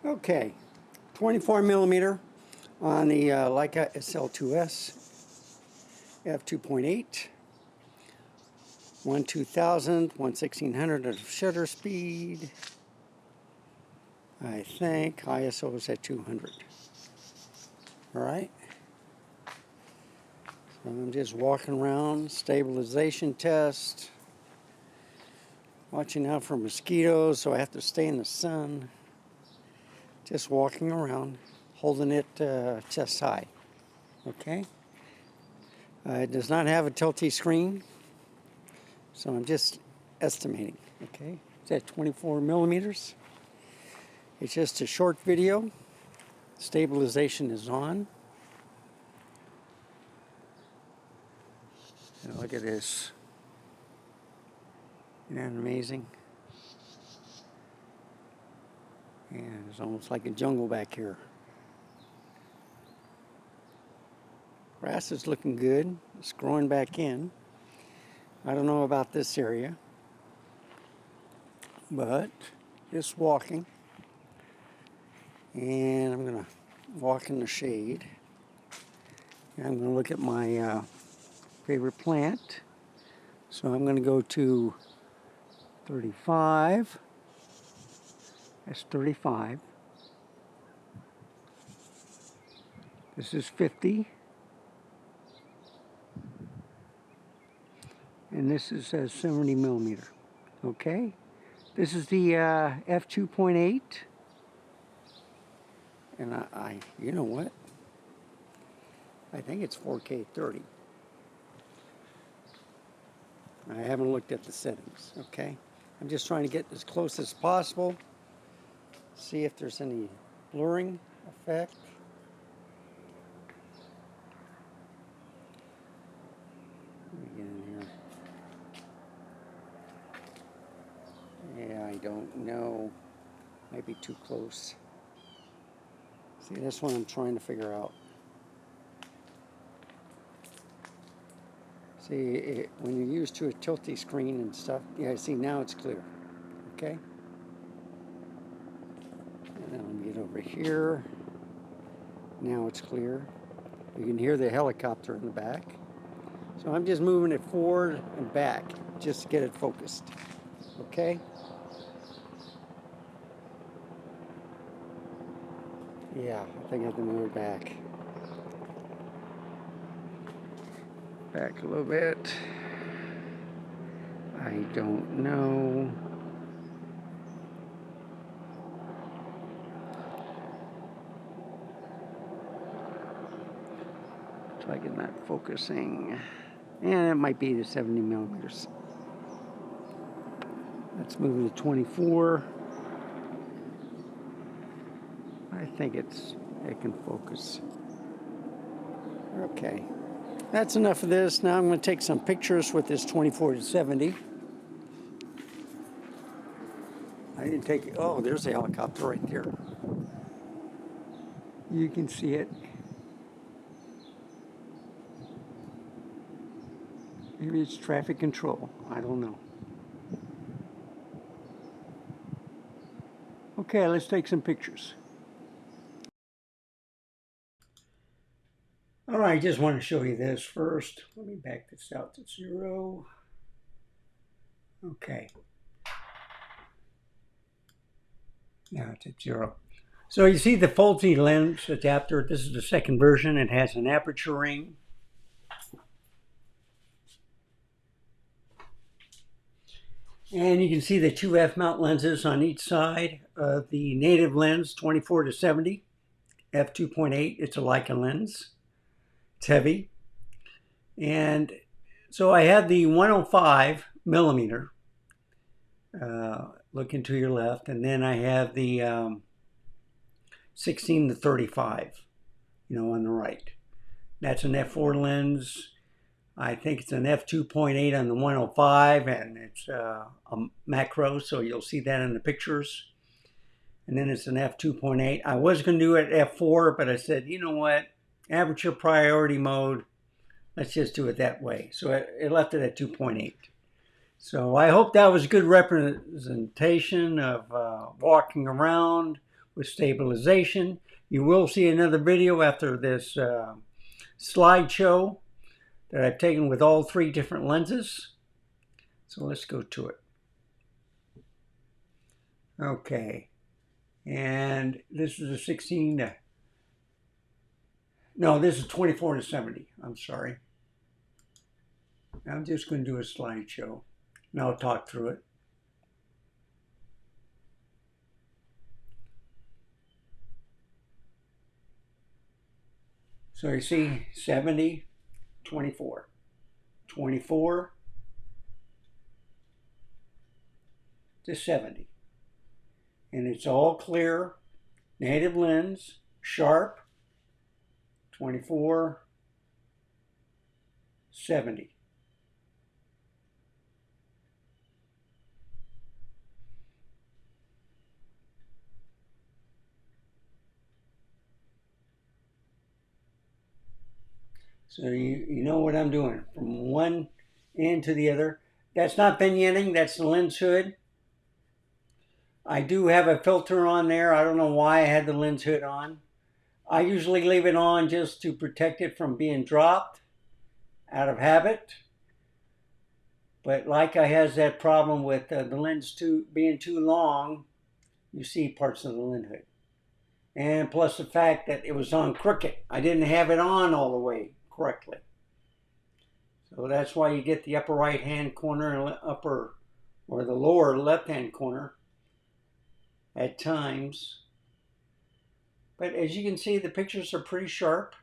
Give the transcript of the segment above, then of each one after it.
Okay, 24 millimeter on the Leica SL2-S f2.8, 1/2000, 1/1600 of shutter speed. I think ISO is at 200. All right. So I'm just walking around, stabilization test, watching out for mosquitoes, so I have to stay in the sun. Just walking around, holding it chest high. Okay. It does not have a tilty screen, so I'm just estimating. Okay. It's at 24 millimeters. It's just a short video. Stabilization is on. And look at this. Isn't that amazing? And it's almost like a jungle back here. Grass is looking good. It's growing back in. I don't know about this area, but just walking. And I'm going to walk in the shade. And I'm going to look at my favorite plant. So I'm going to go to 35. That's 35. This is 50. And this is 70 millimeter. Okay. This is the f2.8. And you know what? I think it's 4K 30. I haven't looked at the settings, okay? I'm just trying to get as close as possible. See if there's any blurring effect. Let me get in here. Yeah, I don't know. Might be too close. See, this one I'm trying to figure out. See, when you're used to a tilty screen and stuff, yeah, see, now it's clear, okay? And then let me get over here. Now it's clear. You can hear the helicopter in the back. So I'm just moving it forward and back just to get it focused, okay? Yeah, I think I have to move it back. Back a little bit. I don't know. Looks like it's not focusing. And it might be the 70 millimeters. Let's move to 24. I think it can focus. Okay. That's enough of this. Now I'm going to take some pictures with this 24-70. I didn't take it. Oh, there's a helicopter right there. You can see it. Maybe it's traffic control. I don't know. Okay, let's take some pictures. All right, I just want to show you this first. Let me back this out to 0. Okay. Now it's at 0. So you see the faulty lens adapter. This is the second version. It has an aperture ring. And you can see the two f-mount lenses on each side of the native lens, 24-70, f2.8. It's a Leica lens. It's heavy. And so I have the 105 millimeter, looking to your left, and then I have the 16-35, on the right. That's an f4 lens. I think it's an f2.8 on the 105, and it's a macro, so you'll see that in the pictures. And then it's an f2.8. I was going to do it at f4, but I said, you know what? Aperture priority mode. Let's just do it that way. So it left it at 2.8. So I hope that was a good representation of walking around with stabilization. You will see another video after this slideshow that I've taken with all 3 different lenses. So let's go to it. Okay, and this is a 16. No, this is 24-70. I'm sorry. I'm just going to do a slideshow, and I'll talk through it. So you see 70, 24, 24 to 70. And it's all clear, native lens, sharp, 24, 70. So you know what I'm doing from one end to the other. That's not vignetting, that's the lens hood. I do have a filter on there. I don't know why I had the lens hood on. I usually leave it on just to protect it from being dropped out of habit. But Leica has that problem with the lens being too long. You see parts of the lens hood. And plus the fact that it was on crooked. I didn't have it on all the way correctly. So that's why you get the upper right hand corner and upper or the lower left hand corner at times. But as you can see, the pictures are pretty sharp.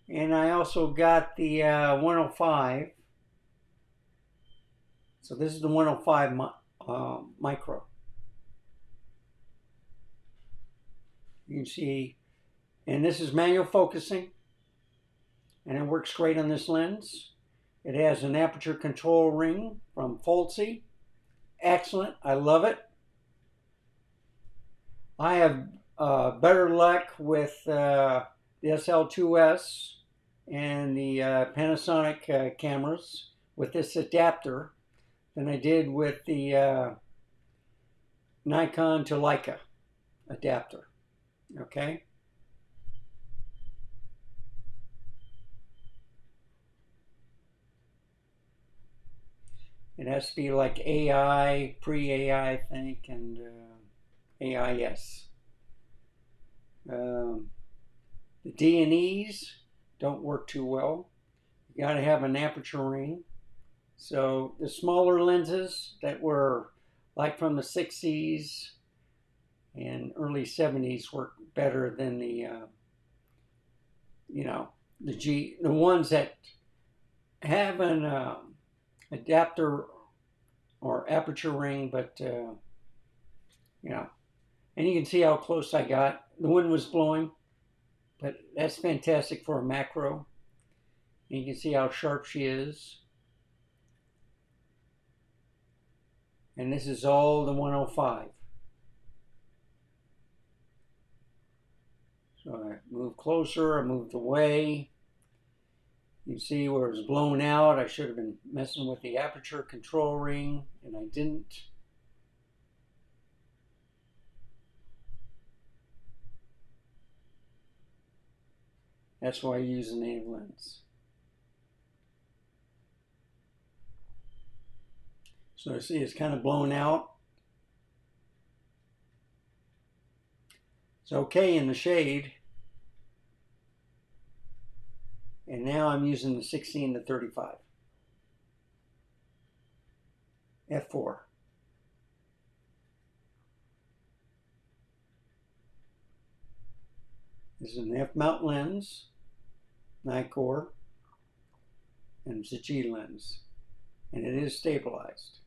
And I also got the 105. So this is the 105 micro. You can see, and this is manual focusing. And it works great on this lens. It has an aperture control ring from Folsy. Excellent, I love it. I have better luck with the SL2-S and the Panasonic cameras with this adapter than I did with the Nikon to Leica adapter. Okay. It has to be like AI, pre-AI, I think, and AIS. The D&Es don't work too well. You got to have an aperture ring. So the smaller lenses that were like from the 60s and early 70s work better than the, the ones that have an adapter or aperture ring, but and you can see how close I got. The wind was blowing, but that's fantastic for a macro. And you can see how sharp she is. And this is all the 105. So I moved closer, I moved away. You see where it was blown out. I should have been messing with the aperture control ring, and I didn't. That's why I use a native lens. So see, it's kind of blown out. It's okay in the shade. And now I'm using the 16-35 f4. This is an f-mount lens, Nikon, and it's a G lens, and it is stabilized.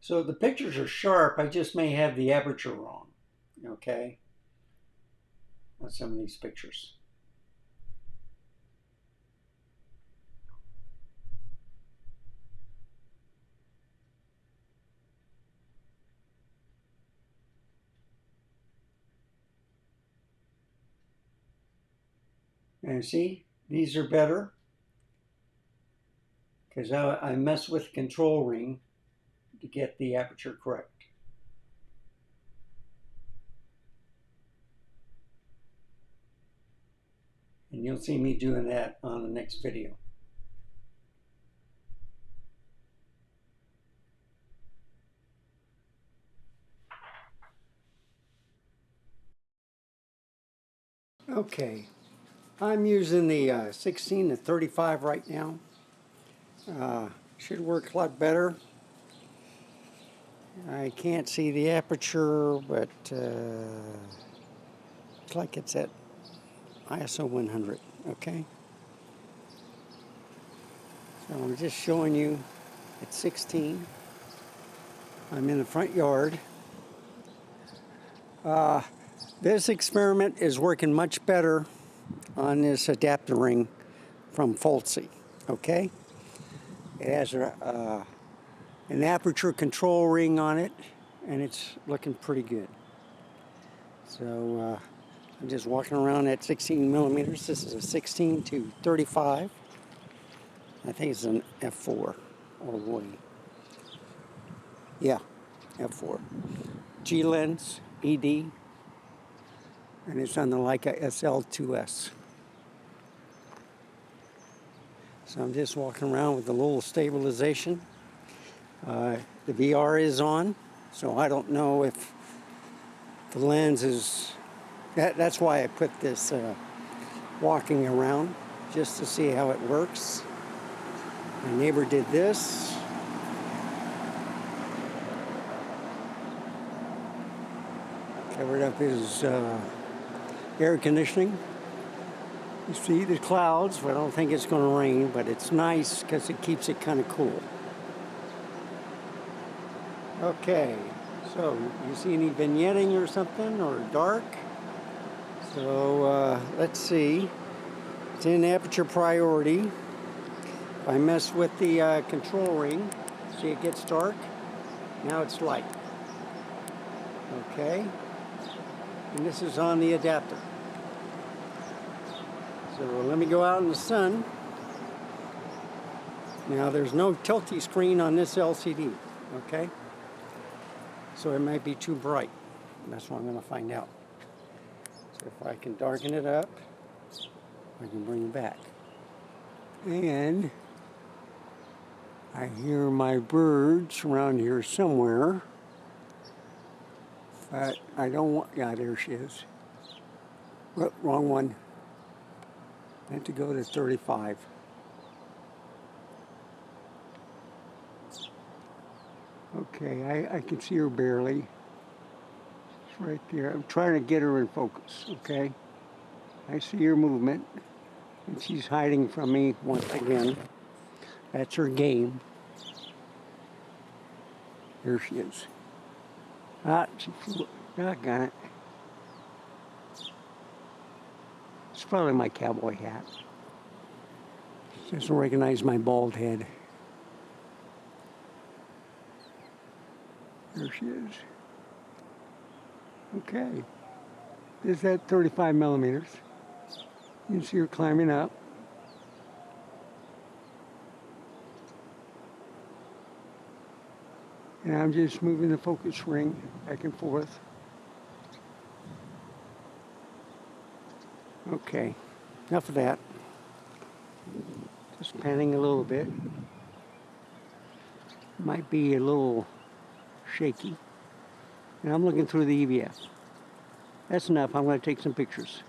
So the pictures are sharp, I just may have the aperture wrong, okay, on some of these pictures. And see, these are better because I mess with the control ring to get the aperture correct. And you'll see me doing that on the next video. Okay, I'm using the 16-35 right now. Should work a lot better. I can't see the aperture, but looks like it's at ISO 100, okay? So I'm just showing you at 16. I'm in the front yard. This experiment is working much better on this adapter ring from Folsey, okay? It has an aperture control ring on it, and it's looking pretty good. So I'm just walking around at 16 millimeters. This is a 16-35. I think it's an f4 all the way. Yeah, f4. G lens, ED, and it's on the Leica SL2-S. So I'm just walking around with a little stabilization. The VR is on, so I don't know if the lens is... That's why I put this walking around, just to see how it works. My neighbor did this. Covered up his air conditioning. You see the clouds, but I don't think it's going to rain, but it's nice because it keeps it kind of cool. Okay, so you see any vignetting or something, or dark? So let's see. It's in aperture priority. If I mess with the control ring, see it gets dark. Now it's light. Okay, and this is on the adapter. So let me go out in the sun. Now there's no tilty screen on this LCD, okay? So it might be too bright. That's what I'm going to find out. So if I can darken it up, I can bring it back. And I hear my birds around here somewhere. But I don't want... Yeah, there she is. Oh, wrong one. I have to go to 35. Okay, I can see her barely. It's right there. I'm trying to get her in focus, okay? I see her movement, and she's hiding from me once again. That's her game. There she is. Ah, she flew. I got it. It's probably my cowboy hat. She doesn't recognize my bald head. There she is. Okay. This is at 35 millimeters. You can see her climbing up. And I'm just moving the focus ring back and forth. Okay, enough of that. Just panning a little bit. Might be a little shaky. And I'm looking through the EVF. That's enough. I'm going to take some pictures.